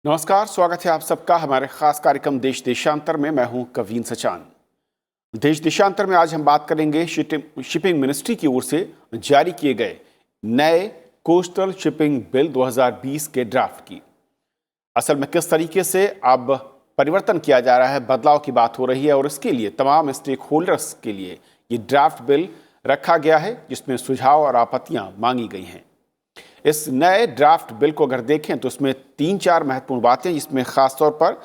नमस्कार, स्वागत है आप सबका हमारे खास कार्यक्रम देश देशांतर में। मैं हूं कवीन सचान। देश देशांतर में आज हम बात करेंगे शिपिंग मिनिस्ट्री की ओर से जारी किए गए नए कोस्टल शिपिंग बिल 2020 के ड्राफ्ट की। असल में किस तरीके से अब परिवर्तन किया जा रहा है, बदलाव की बात हो रही है और इसके लिए तमाम स्टेक होल्डर्स के लिए ये ड्राफ्ट बिल रखा गया है, जिसमें सुझाव और आपत्तियां मांगी गई हैं। इस नए ड्राफ्ट बिल को अगर देखें तो इसमें 3-4 महत्वपूर्ण बातें, जिसमें खासतौर पर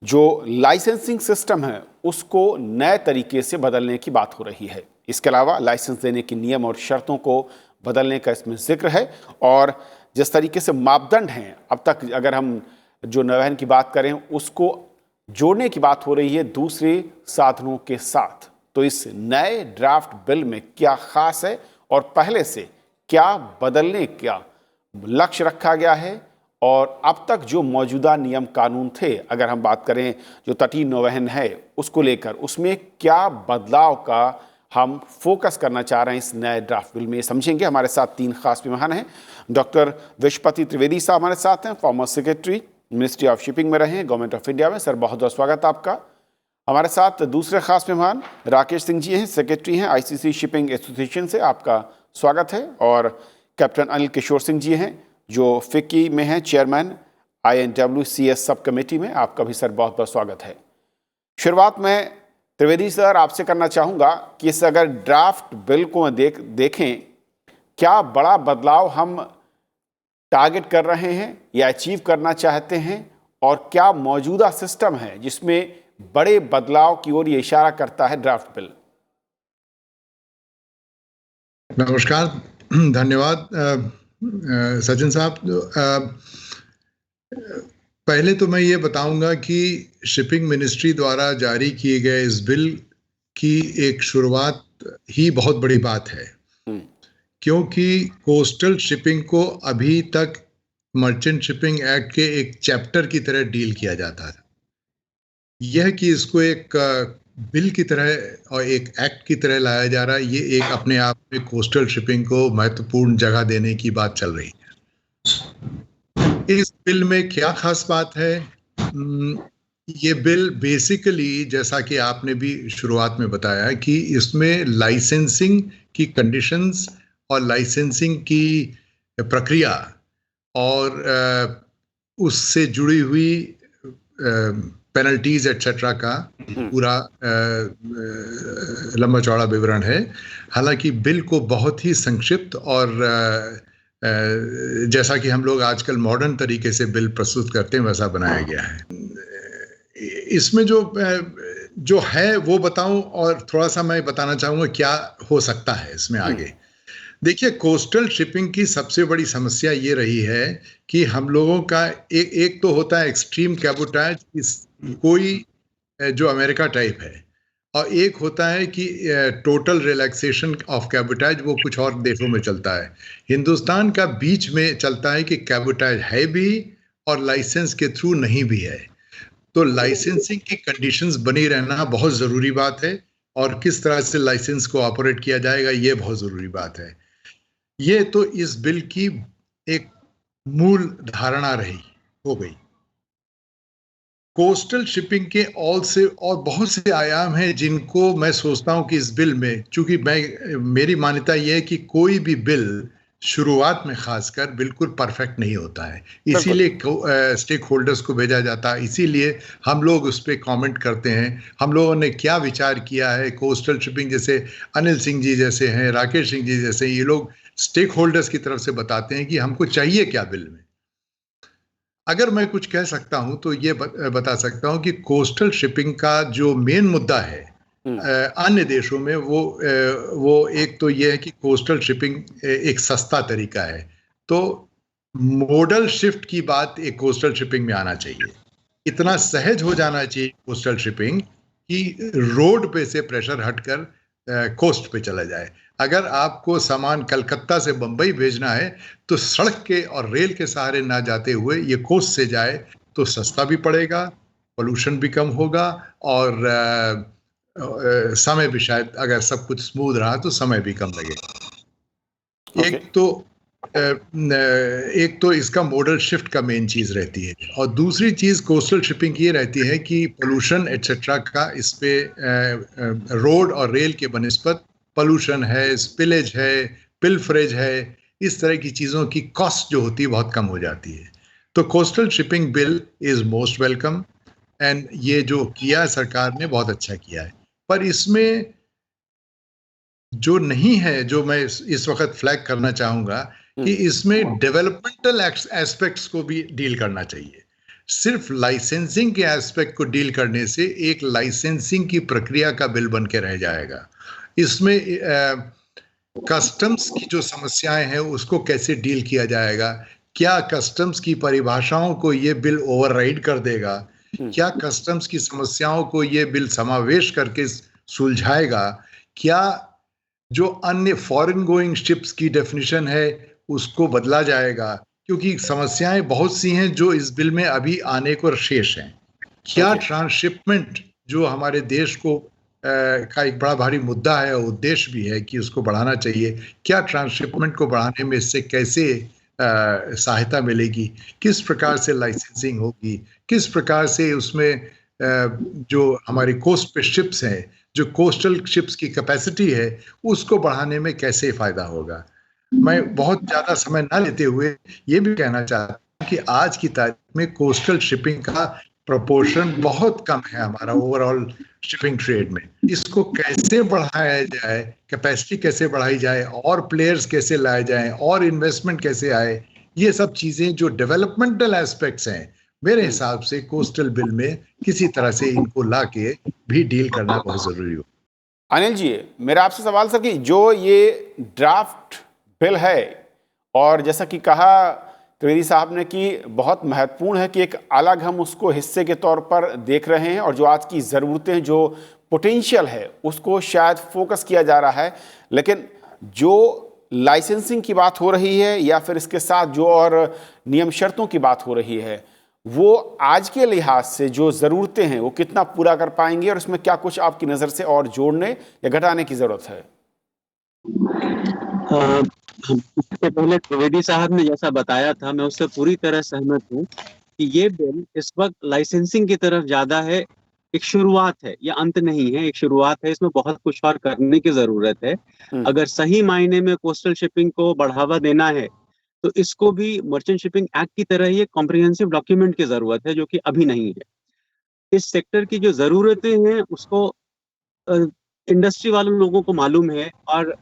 जो लाइसेंसिंग सिस्टम है उसको नए तरीके से बदलने की बात हो रही है। इसके अलावा लाइसेंस देने के नियम और शर्तों को बदलने का इसमें जिक्र है और जिस तरीके से मापदंड हैं, अब तक अगर हम जो नौवहन की बात करें उसको जोड़ने की बात हो रही है दूसरे साधनों के साथ। तो इस नए ड्राफ्ट बिल में क्या खास है और पहले से क्या बदलने का लक्ष्य रखा गया है, और अब तक जो मौजूदा नियम कानून थे, अगर हम बात करें जो तटीय नौवहन है उसको लेकर, उसमें क्या बदलाव का हम फोकस करना चाह रहे हैं इस नए ड्राफ्ट बिल में, समझेंगे। हमारे साथ 3 खास मेहमान हैं। डॉक्टर विश्वपति त्रिवेदी साहब हमारे साथ हैं, former secretary, ministry of shipping में रहे हैं गवर्नमेंट ऑफ इंडिया में। सर, बहुत बहुत स्वागत आपका। हमारे साथ दूसरे खास मेहमान राकेश सिंह जी हैं, सेक्रेटरी हैं आईसीसी शिपिंग एसोसिएशन से, आपका स्वागत है। और कैप्टन अनिल किशोर सिंह जी हैं जो फिक्की में हैं, चेयरमैन INWCS सब कमेटी में, आपका भी सर बहुत बहुत स्वागत है। शुरुआत में त्रिवेदी सर आपसे करना चाहूँगा कि इस अगर ड्राफ्ट बिल को देखें, क्या बड़ा बदलाव हम टारगेट कर रहे हैं या अचीव करना चाहते हैं, और क्या मौजूदा सिस्टम है जिसमें बड़े बदलाव की ओर ये इशारा करता है ड्राफ्ट बिल? नमस्कार, धन्यवाद सचिन साहब। पहले तो मैं ये बताऊंगा कि शिपिंग मिनिस्ट्री द्वारा जारी किए गए इस बिल की एक शुरुआत ही बहुत बड़ी बात है, क्योंकि कोस्टल शिपिंग को अभी तक मर्चेंट शिपिंग एक्ट के एक चैप्टर की तरह डील किया जाता था। यह कि इसको एक बिल की तरह और एक एक्ट की तरह लाया जा रहा है, ये एक अपने आप में कोस्टल शिपिंग को महत्वपूर्ण जगह देने की बात चल रही है। इस बिल में क्या खास बात है? ये बिल बेसिकली, जैसा कि आपने भी शुरुआत में बताया, कि इसमें लाइसेंसिंग की कंडीशंस और लाइसेंसिंग की प्रक्रिया और उससे जुड़ी हुई पेनल्टीज एटसेट्रा का पूरा लंबा चौड़ा विवरण है। हालांकि बिल को बहुत ही संक्षिप्त और जैसा कि हम लोग आजकल मॉडर्न तरीके से बिल प्रस्तुत करते हैं वैसा बनाया गया है। इसमें जो है वो बताऊं, और थोड़ा सा मैं बताना चाहूँगा क्या हो सकता है इसमें आगे। देखिए, कोस्टल शिपिंग की सबसे बड़ी समस्या ये रही है कि हम लोगों का एक तो होता है एक्सट्रीम कैबोटाज, कोई जो अमेरिका टाइप है, और एक होता है कि टोटल रिलैक्सेशन ऑफ कैबोटाज, वो कुछ और देशों में चलता है। हिंदुस्तान का बीच में चलता है कि कैबोटाज है भी और लाइसेंस के थ्रू नहीं भी है। तो लाइसेंसिंग की कंडीशंस बनी रहना बहुत ज़रूरी बात है, और किस तरह से लाइसेंस को ऑपरेट किया जाएगा ये बहुत ज़रूरी बात है। ये तो इस बिल की एक मूल धारणा हो गई। कोस्टल शिपिंग के और बहुत से आयाम हैं जिनको मैं सोचता हूं कि इस बिल में, चूंकि मेरी मान्यता यह है कि कोई भी बिल शुरुआत में खासकर बिल्कुल परफेक्ट नहीं होता है, इसीलिए स्टेक होल्डर्स को भेजा जाता है, इसीलिए हम लोग उस पर कमेंट करते हैं। हम लोगों ने क्या विचार किया है, कोस्टल शिपिंग जैसे अनिल सिंह जी जैसे हैं, राकेश सिंह जी जैसे, ये लोग स्टेक होल्डर्स की तरफ से बताते हैं कि हमको चाहिए क्या बिल में। अगर मैं कुछ कह सकता हूं तो ये बता सकता हूं कि कोस्टल शिपिंग का जो मेन मुद्दा है अन्य देशों में, वो एक तो ये है कि कोस्टल शिपिंग एक सस्ता तरीका है। तो मॉडल शिफ्ट की बात एक कोस्टल शिपिंग में आना चाहिए। इतना सहज हो जाना चाहिए कोस्टल शिपिंग कि रोड पे से प्रेशर हटकर कोस्ट पे चला जाए। अगर आपको सामान कलकत्ता से बंबई भेजना है तो सड़क के और रेल के सहारे ना जाते हुए ये कोस्ट से जाए तो सस्ता भी पड़ेगा, पोल्यूशन भी कम होगा, और समय भी, शायद अगर सब कुछ स्मूथ रहा तो समय भी कम लगेगा। Okay. एक तो एक तो इसका मॉडल शिफ्ट का मेन चीज रहती है, और दूसरी चीज कोस्टल शिपिंग ये रहती है कि पोल्यूशन एटसेट्रा का इस पे रोड और रेल के बनिस्पत पोल्यूशन है, स्पिलेज है, पिलफरेज है, इस तरह की चीजों की कॉस्ट जो होती है बहुत कम हो जाती है। तो coastal shipping bill is most welcome, and ये जो किया है सरकार ने बहुत अच्छा किया है। पर इसमें जो नहीं है, जो मैं इस वक्त फ्लैग करना चाहूंगा, कि इसमें डेवलपमेंटल एस्पेक्ट्स को भी डील करना चाहिए। सिर्फ लाइसेंसिंग के एस्पेक्ट को डील करने से एक लाइसेंसिंग की प्रक्रिया का बिल बन के रह जाएगा। इसमें कस्टम्स की जो समस्याएं हैं उसको कैसे डील किया जाएगा, क्या कस्टम्स की परिभाषाओं को ये बिल ओवरराइड कर देगा, क्या कस्टम्स की समस्याओं को ये बिल समावेश करके सुलझाएगा, क्या जो अन्य फॉरेन गोइंग शिप्स की डेफिनेशन है उसको बदला जाएगा, क्योंकि समस्याएं बहुत सी हैं जो इस बिल में अभी आने को शेष हैं। क्या ट्रांसशिपमेंट जो हमारे देश को का एक बड़ा भारी मुद्दा है, उद्देश्य भी है कि उसको बढ़ाना चाहिए, क्या ट्रांसशिपमेंट को बढ़ाने में इससे कैसे सहायता मिलेगी, किस प्रकार से लाइसेंसिंग होगी, किस प्रकार से उसमें जो हमारी कोस्ट पे शिप्स हैं, जो कोस्टल शिप्स की कैपेसिटी है उसको बढ़ाने में कैसे फायदा होगा। मैं बहुत ज्यादा समय ना लेते हुए ये भी कहना चाहता हूँ कि आज की तारीख में कोस्टल शिपिंग का प्रोपोर्शन बहुत कम है हमारा ओवरऑल शिपिंग ट्रेड में। इसको कैसे बढ़ाया जाए, कैपेसिटी कैसे बढ़ाई जाए, और प्लेयर्स कैसे लाए जाएं, और इन्वेस्टमेंट कैसे आए, ये सब चीजें जो डेवलपमेंटल एस्पेक्ट्स हैं, मेरे हिसाब से कोस्टल बिल में किसी तरह से इनको ला के भी डील करना बहुत जरूरी हो। अनिल जी, मेरा आपसे सवाल सर कि जो ये ड्राफ्ट बिल है, और जैसा कि कहा त्रिवेदी साहब ने कि बहुत महत्वपूर्ण है कि एक अलग हम उसको हिस्से के तौर पर देख रहे हैं, और जो आज की ज़रूरतें, जो पोटेंशियल है उसको शायद फोकस किया जा रहा है। लेकिन जो लाइसेंसिंग की बात हो रही है या फिर इसके साथ जो और नियम शर्तों की बात हो रही है, वो आज के लिहाज से जो ज़रूरतें हैं वो कितना पूरा कर पाएंगे, और इसमें क्या कुछ आपकी नज़र से और जोड़ने या घटाने की ज़रूरत है? इससे पहले त्रिवेदी साहब ने जैसा बताया था, मैं उससे पूरी तरह सहमत हूँ कि ये बिल इस वक्त लाइसेंसिंग की तरफ ज्यादा है। एक शुरुआत है, ये अंत नहीं है, एक शुरुआत है। इसमें बहुत कुछ और करने की जरूरत है। अगर सही मायने में कोस्टल शिपिंग को बढ़ावा देना है तो इसको भी मर्चेंट शिपिंग एक्ट की तरह ही एक कॉम्प्रिहेंसिव डॉक्यूमेंट की जरूरत है, जो कि अभी नहीं है। इस सेक्टर की जो जरूरतें हैं उसको इंडस्ट्री वाले लोगों को मालूम है, और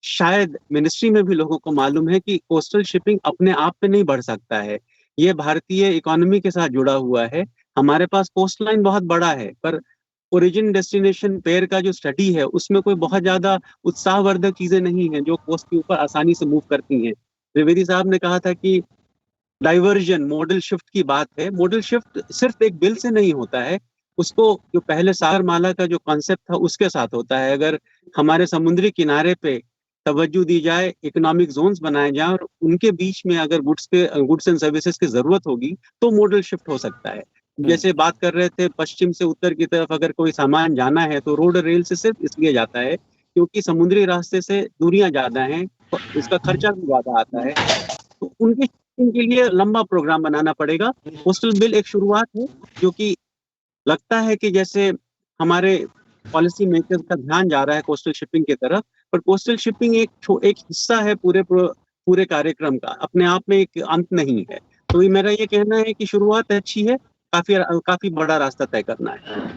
शायद मिनिस्ट्री में भी लोगों को मालूम है कि कोस्टल शिपिंग अपने आप पे नहीं बढ़ सकता है। ये भारतीय इकोनॉमी के साथ जुड़ा हुआ है। हमारे पास कोस्ट लाइन बहुत बड़ा है, पर ओरिजिन डेस्टिनेशन पेयर का जो स्टडी है उसमें कोई बहुत ज्यादा उत्साहवर्धक चीजें नहीं है जो कोस्ट के ऊपर आसानी से मूव करती हैं। त्रिवेदी साहब ने कहा था कि डाइवर्जन, मॉडल शिफ्ट की बात है। मॉडल शिफ्ट सिर्फ एक बिल से नहीं होता है, उसको जो पहले सागरमाला का जो कॉन्सेप्ट था उसके साथ होता है। अगर हमारे समुद्री किनारे पे तवज्जो दी जाए, इकोनॉमिक जोन्स बनाए जाए, और उनके बीच में अगर गुड्स एंड सर्विसेज की जरूरत होगी तो मॉडल शिफ्ट हो सकता है। जैसे बात कर रहे थे, पश्चिम से उत्तर की तरफ अगर कोई सामान जाना है तो रोड और रेल से सिर्फ इसलिए जाता है क्योंकि समुद्री रास्ते से दूरियां ज्यादा हैं, इसका खर्चा भी ज्यादा आता है। तो उनके लिए लंबा प्रोग्राम बनाना पड़ेगा। कोस्टल बिल एक शुरुआत है, जो कि लगता है कि जैसे हमारे पॉलिसी मेकर्स का ध्यान जा रहा है कोस्टल शिपिंग की तरफ, पर कोस्टल शिपिंग एक हिस्सा है पूरे कार्यक्रम का, अपने आप में एक अंत नहीं है। तो मेरा ये कहना है कि शुरुआत अच्छी है, काफी बड़ा रास्ता तय करना है।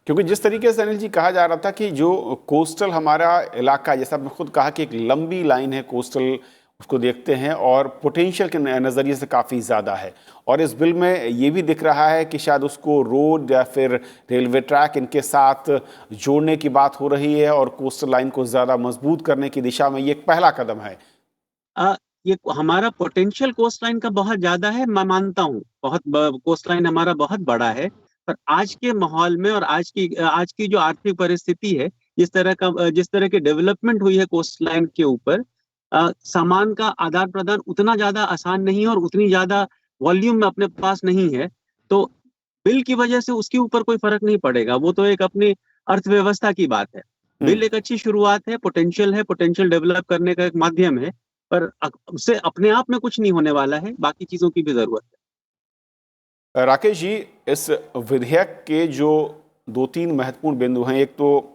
क्योंकि जिस तरीके से अनिल जी कहा जा रहा था कि जो कोस्टल हमारा इलाका, जैसा आपने खुद कहा कि एक लंबी लाइन है कोस्टल, उसको देखते हैं और पोटेंशियल के नज़रिए से काफ़ी ज़्यादा है, और इस बिल में ये भी दिख रहा है कि शायद उसको रोड या फिर रेलवे ट्रैक इनके साथ जोड़ने की बात हो रही है, और कोस्टल लाइन को ज़्यादा मजबूत करने की दिशा में ये एक पहला कदम है। ये हमारा पोटेंशियल कोस्ट लाइन का बहुत ज्यादा है, मैं मानता हूँ, बहुत कोस्ट लाइन हमारा बहुत बड़ा है। पर आज के माहौल में और आज की जो आर्थिक परिस्थिति है, जिस तरह की डेवलपमेंट हुई है कोस्ट लाइन के ऊपर, सामान का आदान प्रदान उतना ज्यादा आसान नहीं है और उतनी ज्यादा वॉल्यूम में अपने पास नहीं है। तो बिल की वजह से उसके ऊपर कोई फर्क नहीं पड़ेगा, वो तो एक अपनी अर्थव्यवस्था की बात है। बिल एक अच्छी शुरुआत है, पोटेंशियल डेवलप करने का एक माध्यम है, पर उससे अपने आप में कुछ नहीं होने वाला है, बाकी चीजों की भी जरूरत है। राकेश जी, इस विधेयक के जो 2-3 महत्वपूर्ण बिंदु हैं, एक तो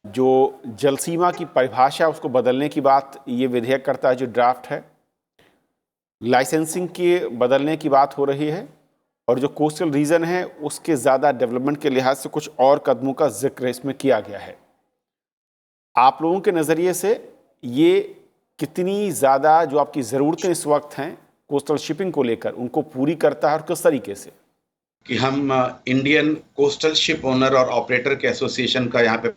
जो जल सीमा की परिभाषा उसको बदलने की बात ये विधेयक करता है जो ड्राफ्ट है, लाइसेंसिंग के बदलने की बात हो रही है, और जो कोस्टल रीजन है उसके ज़्यादा डेवलपमेंट के लिहाज से कुछ और कदमों का जिक्र इसमें किया गया है। आप लोगों के नज़रिए से ये कितनी ज़्यादा जो आपकी ज़रूरतें इस वक्त हैं कोस्टल शिपिंग को लेकर उनको पूरी करता है और किस तरीके से? कि हम इंडियन कोस्टल शिप ओनर और ऑपरेटर के एसोसिएशन का यहाँ पे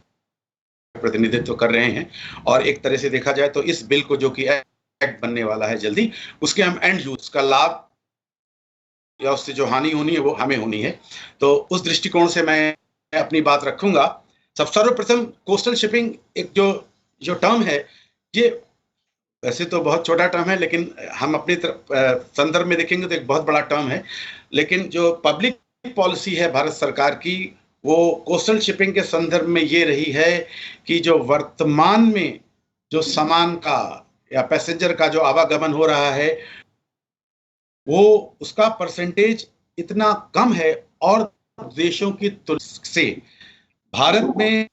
प्रतिनिधित्व कर रहे हैं, और एक तरह से देखा जाए तो इस बिल को जो कि एक्ट बनने वाला है जल्दी, उसके हम एंड यूज का लाभ या उससे जो हानि होनी है वो हमें होनी है। तो उस दृष्टिकोण से मैं अपनी बात रखूंगा। सब सर्वप्रथम कोस्टल शिपिंग एक जो टर्म है, ये वैसे तो बहुत छोटा टर्म है, लेकिन हम अपनी संदर्भ में देखेंगे तो एक बहुत बड़ा टर्म है। लेकिन जो पब्लिक पॉलिसी है भारत सरकार की, वो कोस्टल शिपिंग के संदर्भ में ये रही है कि जो वर्तमान में जो सामान का या पैसेंजर का जो आवागमन हो रहा है, वो उसका परसेंटेज इतना कम है, और देशों की तुलना से भारत में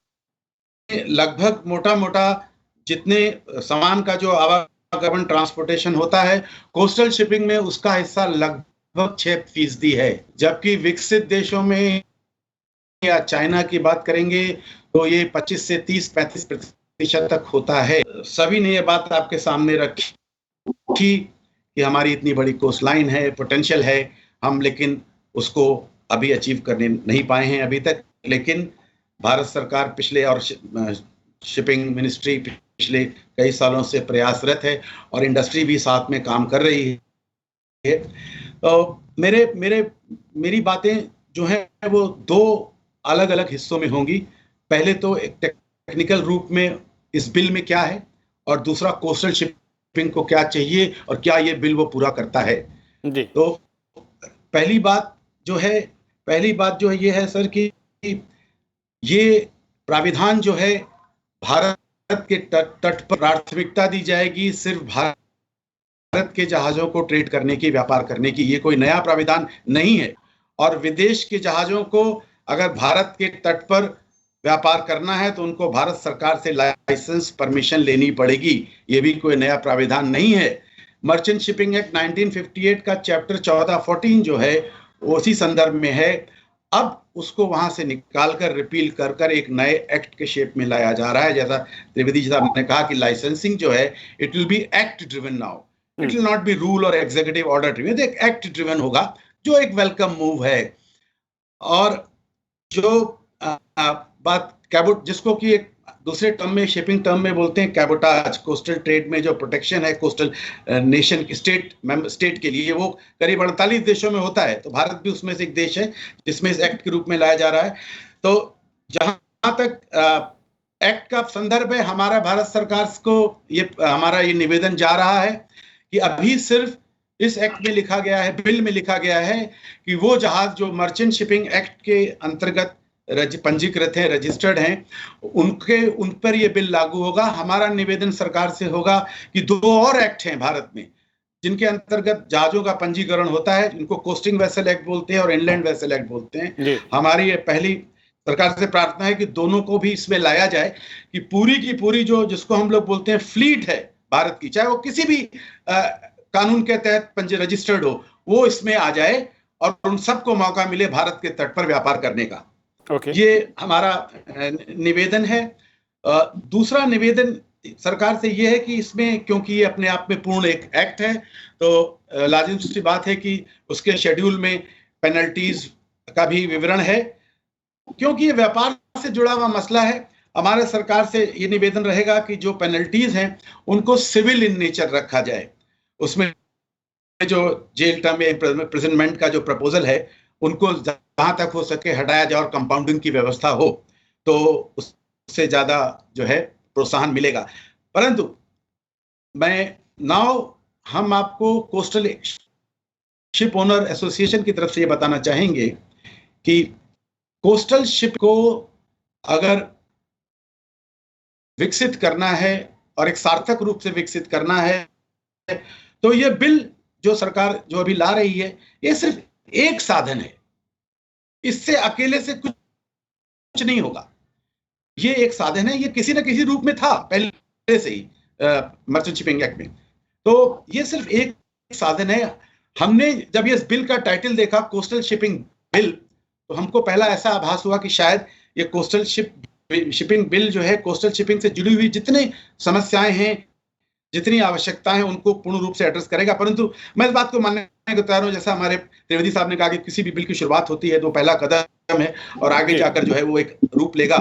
लगभग मोटा मोटा जितने सामान का जो आवागमन ट्रांसपोर्टेशन होता है, कोस्टल शिपिंग में उसका हिस्सा लगभग 6% है। जबकि विकसित देशों में या चाइना की बात करेंगे तो ये 25 से 30-35% तक होता है। सभी ने ये बात आपके सामने रखी कि हमारी इतनी बड़ी कोस्ट लाइन है, पोटेंशियल है, हम लेकिन उसको अभी अचीव करने नहीं पाए हैं अभी तक। लेकिन भारत सरकार पिछले और शिपिंग मिनिस्ट्री पिछले कई सालों से प्रयासरत है, और इंडस्ट्री भी साथ में काम कर रही है। तो मेरी बातें जो है वो दो अलग अलग हिस्सों में होंगी। पहले तो एक टेक्निकल रूप में इस बिल में क्या है, और दूसरा कोस्टल शिपिंग को क्या चाहिए और क्या ये बिल वो पूरा करता है जी। तो पहली बात जो है ये है सर कि ये प्राविधान जो है भारत के तट पर प्राथमिकता दी जाएगी सिर्फ भारत के जहाजों को ट्रेड करने की, व्यापार करने की। ये कोई नया प्राविधान नहीं है, और विदेश के जहाजों को अगर भारत के तट पर व्यापार करना है तो उनको भारत सरकार से लाइसेंस परमिशन लेनी पड़ेगी। ये भी कोई नया प्राविधान नहीं है। मर्चेंट शिपिंग एक्ट 1958 का चैप्टर 14-14 जो है उसी संदर्भ में है। अब उसको वहां से निकाल कर रिपील कर कर एक नए एक्ट के शेप में लाया जा रहा है। जैसा त्रिवेदी साहब ने कहा कि लाइसेंसिंग जो है it will be act driven now, it will not be rule और एग्जीक्यूटिव ऑर्डर ड्रिवन, एक एक्ट ड्रिवन होगा, जो एक वेलकम मूव है। और जो बात कैबोट, जिसको कि एक दूसरे टर्म में, शिपिंग टर्म में बोलते हैं कैबोटाज, कोस्टल ट्रेड में जो प्रोटेक्शन है कोस्टल नेशन की स्टेट के लिए, वो करीब 48 देशों में होता है। तो भारत भी उसमें से एक देश है जिसमें इस एक्ट के रूप में लाया जा रहा है। तो जहां तक एक्ट का संदर्भ है, हमारा भारत सरकार को हमारा ये निवेदन जा रहा है कि अभी सिर्फ इस एक्ट में लिखा गया है, बिल में लिखा गया है कि वो जहाज जो मर्चेंट शिपिंग एक्ट के अंतर्गत पंजीकृत हैं, रजिस्टर्ड हैं, उन पर ये बिल लागू होगा। हमारा निवेदन सरकार से होगा कि 2 और एक्ट हैं भारत में जिनके अंतर्गत जहाजों का पंजीकरण होता है, जिनको कोस्टिंग वेसल एक्ट बोलते हैं और इनलैंड वेसल एक्ट बोलते हैं। हमारी ये पहली सरकार से प्रार्थना है कि दोनों को भी इसमें लाया जाए, कि पूरी की पूरी जो जिसको हम लोग बोलते हैं फ्लीट है भारत की, चाहे वो किसी भी कानून के तहत रजिस्टर्ड हो, वो इसमें आ जाए और उन सबको मौका मिले भारत के तट पर व्यापार करने का। ये हमारा निवेदन है। दूसरा निवेदन सरकार से ये है कि इसमें, क्योंकि ये अपने आप में पूर्ण एक एक्ट है, तो लाजिम सी बात है कि उसके शेड्यूल में पेनल्टीज का भी विवरण है। क्योंकि ये व्यापार से जुड़ा हुआ मसला है, हमारे सरकार से ये निवेदन रहेगा कि जो पेनल्टीज हैं उनको सिविल इन नेचर रखा जाए। उसमें जो जेल टर्म या इम्प्रिजनमेंट का जो प्रपोजल है उनको जहां तक हो सके हटाया जाए और कंपाउंडिंग की व्यवस्था हो, तो उससे ज्यादा जो है प्रोत्साहन मिलेगा। परंतु हम आपको कोस्टल शिप ओनर एसोसिएशन की तरफ से ये बताना चाहेंगे कि कोस्टल शिप को अगर विकसित करना है और एक सार्थक रूप से विकसित करना है, तो ये बिल जो सरकार जो अभी ला रही है, ये सिर्फ एक साधन है, इससे अकेले से कुछ नहीं होगा। ये एक साधन है, ये किसी न किसी रूप में था पहले से ही मर्चेंट शिपिंग एक्ट में, तो ये सिर्फ एक साधन है। हमने जब ये बिल का टाइटल देखा कोस्टल शिपिंग बिल, तो हमको पहला ऐसा आभास हुआ कि शायद ये कोस्टल शिपिंग बिल जो है कोस्टल शिपिंग से जुड़ी हुई जितनी समस्याएं हैं, जितनी आवश्यकताएं हैं, उनको पूर्ण रूप से एड्रेस करेगा। परंतु मैं इस बात को मानने को तैयार हूं, जैसा हमारे त्रिवेदी साहब ने कहा कि किसी भी बिल की शुरुआत होती है तो पहला कदम है, और आगे जाकर जो है वो एक रूप लेगा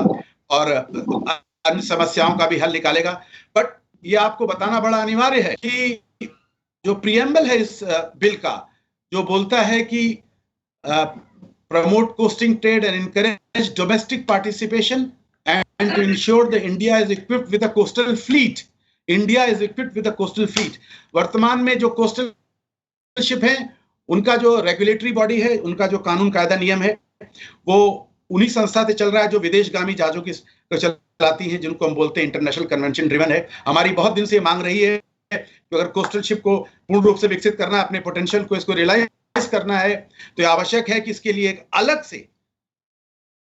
और अन्य समस्याओं का भी हल निकालेगा। बट ये आपको बताना बड़ा अनिवार्य है कि जो प्रीएम्बल है इस बिल का, जो बोलता है कि promote costing trade and encourage domestic participation and to ensure that India is equipped with a coastal fleet. India is equipped with a coastal fleet. वर्तमान में जो कोस्टल शिप है, उनका जो रेगुलेटरी बॉडी है, उनका जो कानून कायदा नियम है, वो उन्हीं संस्था से चल रहा है जो विदेशगामी जहाजों की चलाती हैं, जिनको हम बोलते हैं इंटरनेशनल कन्वेंशन ड्रिवन है। हमारी बहुत दिन से मांग रही है कि अगर कोस्टल शिप को पूर्ण रूप से विकसित करना है, अपने पोटेंशियल को इसको रियलाइज करना है, तो ये आवश्यक है कि इसके लिए एक अलग से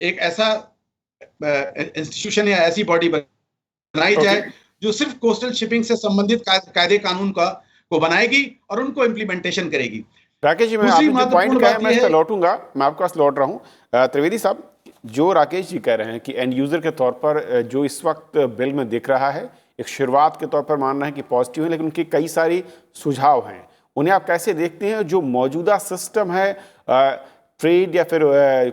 एक ऐसा इंस्टीट्यूशन या ऐसी बॉडी बनाई जाए जो सिर्फ कोस्टल शिपिंग से संबंधित कायदे कानून को बनाएगी और उनको इम्प्लीमेंटेशन करेगी। राकेश जी, मैं आपके पॉइंट का है, मैं इस पर लौटूंगा, मैं आपके पास लौट रहा हूँ। त्रिवेदी साहब, जो राकेश जी कह रहे हैं कि एंड यूजर के तौर पर जो इस वक्त बिल में दिख रहा है, एक शुरुआत के तौर पर मानना है कि पॉजिटिव है, लेकिन उनकी कई सारी सुझाव हैं, उन्हें आप कैसे देखते हैं? जो मौजूदा सिस्टम है ट्रेड या फिर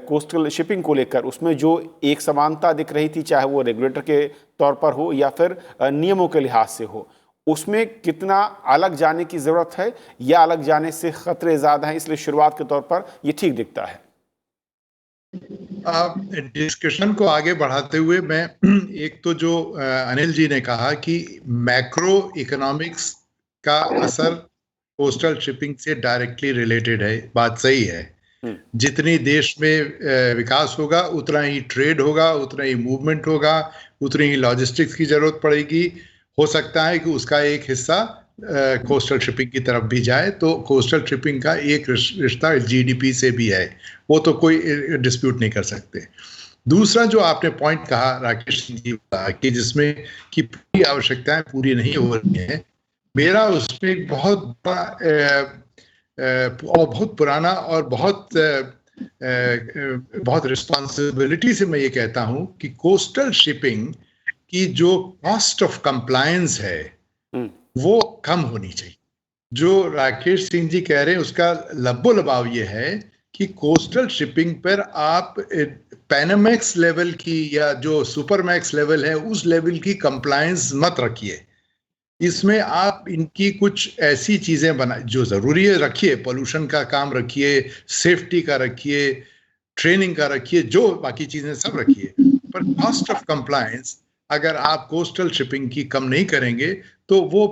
कोस्टल शिपिंग को लेकर, उसमें जो एक समानता दिख रही थी, चाहे वो रेगुलेटर के तौर पर हो या फिर नियमों के लिहाज से हो, उसमें कितना अलग जाने की जरूरत है या अलग जाने से खतरे ज्यादा हैं, इसलिए शुरुआत के तौर पर ये ठीक दिखता है? डिस्कशन को आगे बढ़ाते हुए मैं एक तो जो अनिल जी ने कहा कि मैक्रो इकोनॉमिक्स का असर कोस्टल शिपिंग से डायरेक्टली रिलेटेड है, बात सही है। जितनी देश में विकास होगा उतना ही ट्रेड होगा, उतना ही मूवमेंट होगा, उतनी ही लॉजिस्टिक्स की जरूरत पड़ेगी। हो सकता है कि उसका एक हिस्सा कोस्टल शिपिंग की तरफ भी जाए, तो कोस्टल शिपिंग का एक रिश्ता जीडीपी से भी है, वो तो कोई डिस्प्यूट नहीं कर सकते। दूसरा जो आपने पॉइंट कहा राकेश जी का, कि जिसमें कि पूरी आवश्यकताएं पूरी नहीं हो रही हैं, मेरा उसमें बहुत बड़ा और बहुत पुराना और बहुत रिस्पॉन्सिबिलिटी से मैं ये कहता हूं कि कोस्टल शिपिंग की जो कॉस्ट ऑफ कंप्लायंस है वो कम होनी चाहिए। जो राकेश सिंह जी कह रहे हैं उसका लब्बो लबाव ये है कि कोस्टल शिपिंग पर आप पैनामैक्स लेवल की या जो सुपरमैक्स लेवल है उस लेवल की कंप्लायंस मत रखिए। इसमें आप इनकी कुछ ऐसी चीजें बना जो जरूरी है रखिए, पोल्यूशन का काम रखिए, सेफ्टी का रखिए, ट्रेनिंग का रखिए, जो बाकी चीजें सब रखिए, पर कॉस्ट ऑफ कंप्लायंस अगर आप कोस्टल शिपिंग की कम नहीं करेंगे तो वो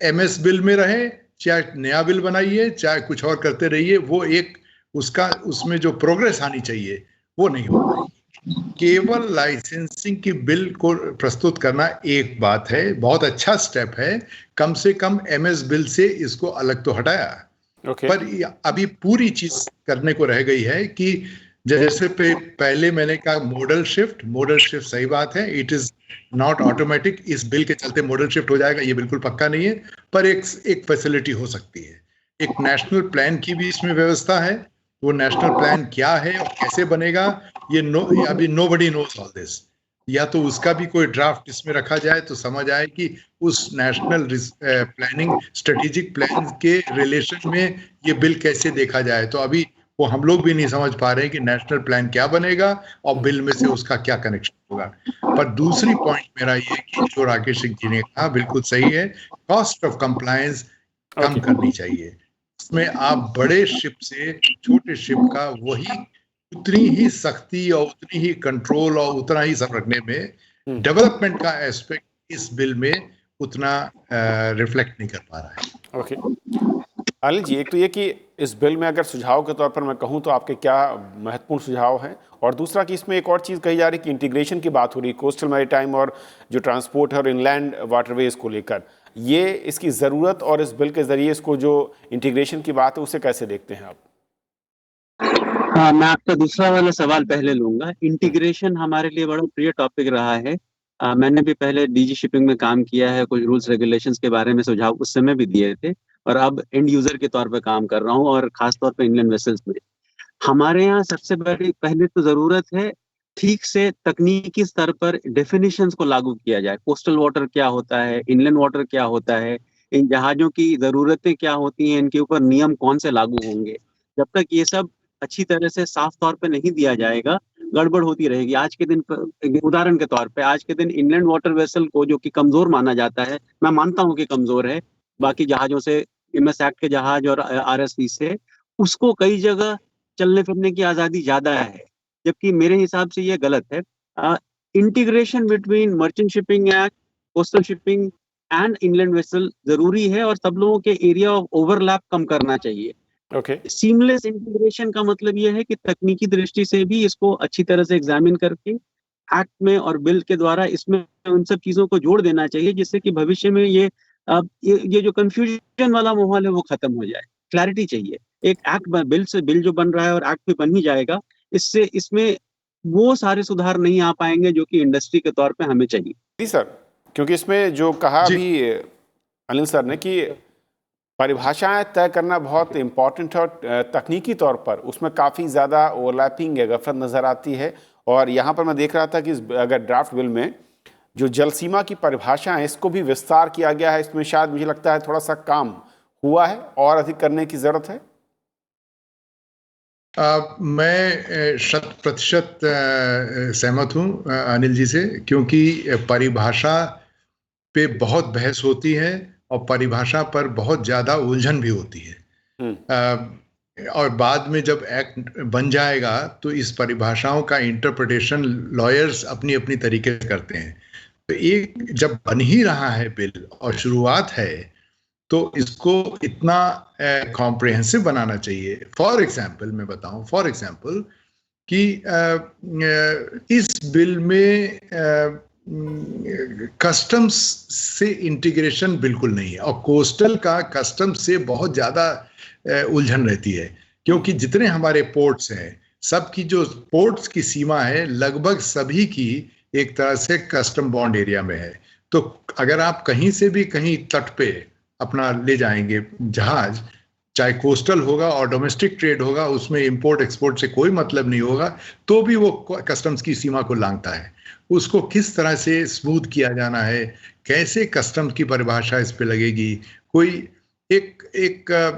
एमएस बिल में रहे, चाहे नया बिल बनाइए, चाहे कुछ और करते रहिए, वो एक उसमें जो प्रोग्रेस आनी चाहिए वो नहीं हो पाएगी। केवल लाइसेंसिंग की बिल को प्रस्तुत करना एक बात है, बहुत अच्छा स्टेप है, कम से कम एमएस बिल से इसको अलग तो हटाया। पर अभी पूरी चीज करने को रह गई है कि जैसे पहले मैंने कहा मॉडल शिफ्ट सही बात है, इट इज नॉट ऑटोमेटिक। इस बिल के चलते मॉडल शिफ्ट हो जाएगा ये बिल्कुल पक्का नहीं है, पर एक फैसिलिटी हो सकती है। एक नेशनल प्लान की भी इसमें व्यवस्था है, वो नेशनल प्लान क्या है और कैसे बनेगा ये अभी नोबडी नोज ऑल दिस। या तो उसका भी कोई ड्राफ्ट इसमें रखा जाए तो समझ आए कि उस नेशनल प्लानिंग स्ट्रेटेजिक प्लान के रिलेशन में ये बिल कैसे देखा जाए। तो अभी वो हम लोग भी नहीं समझ पा रहे हैं कि नेशनल प्लान क्या बनेगा और बिल में से उसका क्या कनेक्शन होगा। पर दूसरी पॉइंट मेरा ये कि जो राकेश सिंह जी ने कहा बिल्कुल सही है, कॉस्ट ऑफ कंप्लायंस कम करनी चाहिए। इसमें आप बड़े शिप से छोटे शिप का वही उतनी ही सख्ती और उतनी ही कंट्रोल और उतना ही सब रखने में डेवलपमेंट का एस्पेक्ट इस बिल में उतना रिफ्लेक्ट नहीं कर पा रहा है। अनिल जी, एक तो ये कि इस बिल में अगर सुझाव के तौर पर मैं कहूँ तो आपके क्या महत्वपूर्ण सुझाव हैं, और दूसरा कि इसमें एक और चीज़ कही जा रही है कि इंटीग्रेशन की बात हो रही है कोस्टल मैरीटाइम और जो ट्रांसपोर्ट है और इनलैंड वाटरवेज को लेकर, ये इसकी ज़रूरत और इस बिल के ज़रिए इसको जो इंटीग्रेशन की बात है उसे कैसे देखते हैं आप? हाँ, मैं आपका दूसरा वाला सवाल पहले लूंगा। इंटीग्रेशन हमारे लिए बड़ा प्रिय टॉपिक रहा है। मैंने भी पहले डीजी शिपिंग में काम किया है, कुछ रूल्स रेगुलेशंस के बारे में सुझाव उस समय भी दिए थे, और अब एंड यूजर के तौर पे काम कर रहा हूँ, और खास तौर पे इंडियन वेसल्स में। हमारे यहाँ सबसे बड़ी पहले तो जरूरत है ठीक से तकनीकी स्तर पर डेफिनेशंस को लागू किया जाए। कोस्टल वाटर क्या होता है, इनलैंड वाटर क्या होता है, इन जहाजों की जरूरतें क्या होती हैं, इनके ऊपर नियम कौन से लागू होंगे। जब तक ये सब अच्छी तरह से साफ तौर पे नहीं दिया जाएगा, गड़बड़ होती रहेगी। आज के दिन उदाहरण के तौर पे आज के दिन इनलैंड वाटर वेसल को, जो कि कमजोर माना जाता है, मैं मानता हूँ कि कमजोर है बाकी जहाजों से, एमएस एक्ट के जहाज और आरएसवी से, उसको कई जगह चलने फिरने की आजादी ज्यादा है, जबकि मेरे हिसाब से ये गलत है। Integration between merchant shipping act, coastal shipping and inland vessel जरूरी है, और सब लोगों के एरिया ऑफ ओवरलैप कम करना चाहिए। ओके। सीमलेस इंटीग्रेशन का मतलब यह है कि तकनीकी दृष्टि से भी इसको अच्छी तरह से एग्जामिन करके एक्ट में और बिल के द्वारा इसमें उन सब चीजों को जोड़ देना चाहिए, जिससे कि भविष्य में ये जो कंफ्यूजन वाला माहौल है वो खत्म हो जाए। क्लैरिटी चाहिए। एक एक्ट बिल जो बन रहा है और एक्ट भी बन ही जाएगा, इससे इसमें वो सारे सुधार नहीं आ पाएंगे जो कि इंडस्ट्री के तौर पे हमें चाहिए। जी सर, क्योंकि इसमें जो कहा जी। अभी अनिल सर ने कि परिभाषाएं तय करना बहुत इम्पॉर्टेंट है, और तकनीकी तौर पर उसमें काफ़ी ज़्यादा ओवरलैपिंग या गफलत नज़र आती है। और यहाँ पर मैं देख रहा था कि अगर ड्राफ्ट बिल में जो जल सीमा की परिभाषा है इसको भी विस्तार किया गया है, इसमें शायद मुझे लगता है थोड़ा सा काम हुआ है और अधिक करने की ज़रूरत है। मैं 100% सहमत हूँ अनिल जी से, क्योंकि परिभाषा पे बहुत बहस होती है और परिभाषा पर बहुत ज़्यादा उलझन भी होती है। और बाद में जब एक्ट बन जाएगा तो इस परिभाषाओं का इंटरप्रिटेशन लॉयर्स अपनी अपनी तरीके से करते हैं। तो एक जब बन ही रहा है बिल और शुरुआत है, तो इसको इतना कॉम्प्रिहेंसिव बनाना चाहिए। फॉर एग्जाम्पल मैं बताऊं, फॉर एग्जाम्पल कि इस बिल में कस्टम्स से इंटीग्रेशन बिल्कुल नहीं है, और कोस्टल का कस्टम्स से बहुत ज़्यादा उलझन रहती है, क्योंकि जितने हमारे पोर्ट्स हैं, सबकी जो पोर्ट्स की सीमा है लगभग सभी की एक तरह से कस्टम बॉन्ड एरिया में है। तो अगर आप कहीं से भी कहीं तट पे अपना ले जाएंगे जहाज, चाहे कोस्टल होगा और डोमेस्टिक ट्रेड होगा, उसमें इंपोर्ट एक्सपोर्ट से कोई मतलब नहीं होगा, तो भी वो कस्टम्स की सीमा को लांघता है। उसको किस तरह से स्मूथ किया जाना है, कैसे कस्टम्स की परिभाषा इस पे लगेगी, कोई एक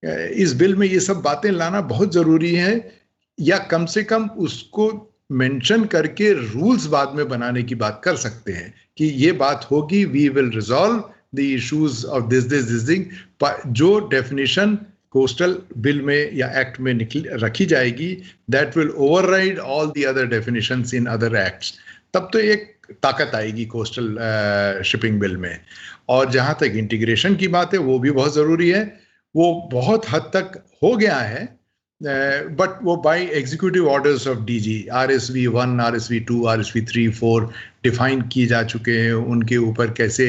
इस बिल में ये सब बातें लाना बहुत जरूरी है, या कम से कम उसको मेंशन करके रूल्स बाद में बनाने की बात कर सकते हैं कि ये बात होगी, we will resolve the issues of this thing. जो डेफिनेशन कोस्टल बिल में या एक्ट में रखी जाएगी, that will override all the other definitions in other acts. तब तो एक ताकत आएगी कोस्टल शिपिंग बिल में। और जहां तक इंटीग्रेशन की बात है, वो भी बहुत जरूरी है। वो बहुत हद तक हो गया है, बट वो by executive orders of DG, RSV 1, RSV 2, RSV 3, 4 डिफाइन किए जा चुके हैं। उनके ऊपर कैसे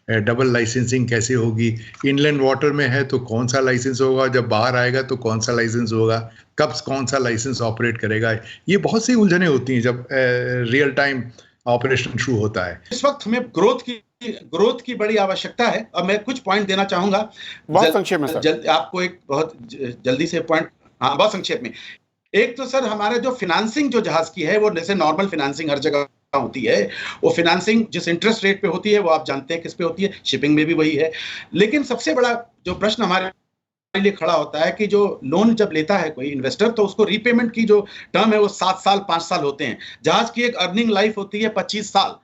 डबल लाइसेंसिंग कैसे होगी, इनलैंड वाटर में है तो कौन सा लाइसेंस होगा, जब बाहर आएगा तो कौन सा लाइसेंस होगा, कब कौन सा लाइसेंस ऑपरेट करेगा। ये बहुत सी उलझने होती हैं जब रियल टाइम ऑपरेशन शुरू होता है। इस वक्त हमें ग्रोथ की बड़ी आवश्यकता है। अब मैं कुछ पॉइंट देना चाहूंगा बहुत संक्षेप में सर। आपको एक बहुत जल्दी से पॉइंट, हाँ बहुत संक्षेप में। एक तो सर हमारे जो फिनांसिंग जो जहाज की है, वो जैसे नॉर्मल फिनांसिंग हर जगह होती है, वो फिनांसिंग जिस इंटरेस्ट रेट पे होती है वो आप जानते हैं किस पे होती है, शिपिंग में भी वही है। लेकिन सबसे बड़ा जो प्रश्न हमारे लिए खड़ा होता है कि जो लोन जब लेता है कोई इन्वेस्टर, तो उसको रीपेमेंट की जो टर्म है वो 7 साल 5 साल होते हैं। जहाज की एक अर्निंग लाइफ होती है 25 साल।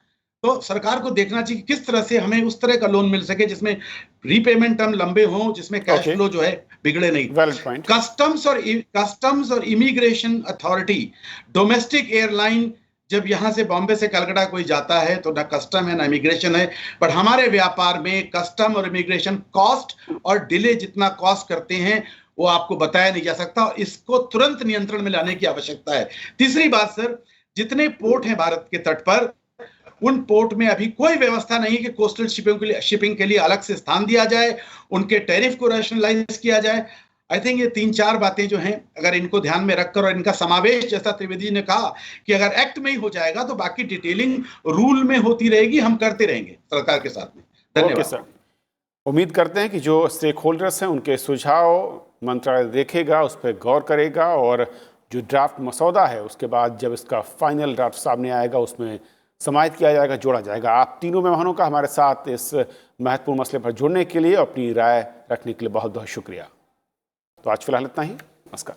तो सरकार को देखना चाहिए कि किस तरह से हमें उस तरह का लोन मिल सके जिसमें रीपेमेंट टर्म लंबे हों, जिसमें कैश फ्लो जो है बिगड़े नहीं। कस्टम्स और इमिग्रेशन अथॉरिटी डोमेस्टिक एयरलाइन जब यहाँ से बॉम्बे से कलकत्ता कोई जाता है तो ना कस्टम है ना इमिग्रेशन है, बट हमारे व्यापार में कस्टम और इमिग्रेशन कॉस्ट और डिले जितना कॉस्ट करते हैं वो आपको बताया नहीं जा सकता, और इसको तुरंत नियंत्रण में लाने की आवश्यकता है। तीसरी बात सर, जितने पोर्ट हैं भारत के तट पर, उन पोर्ट में अभी कोई व्यवस्था नहीं कि कोस्टल शिपिंग के लिए अलग से स्थान दिया जाए, उनके टैरिफ को रैशनलाइज किया जाए। आई थिंक ये 3-4 बातें जो हैं, अगर इनको ध्यान में रखकर और इनका समावेश, जैसा त्रिवेदी ने कहा कि अगर एक्ट में ही हो जाएगा तो बाकी डिटेलिंग रूल में होती रहेगी, हम करते रहेंगे सरकार के साथ में। धन्यवाद सर। उम्मीद करते हैं कि जो स्टेक होल्डर्स हैं उनके सुझाव मंत्रालय देखेगा, उस पर गौर करेगा, और जो ड्राफ्ट मसौदा है उसके बाद जब इसका फाइनल ड्राफ्ट सामने आएगा उसमें समाहित किया जाएगा, जोड़ा जाएगा। आप तीनों मेहमानों का हमारे साथ इस महत्वपूर्ण मसले पर जुड़ने के लिए, अपनी राय रखने के लिए बहुत बहुत शुक्रिया। तो आज फिलहाल इतना ही। नमस्कार।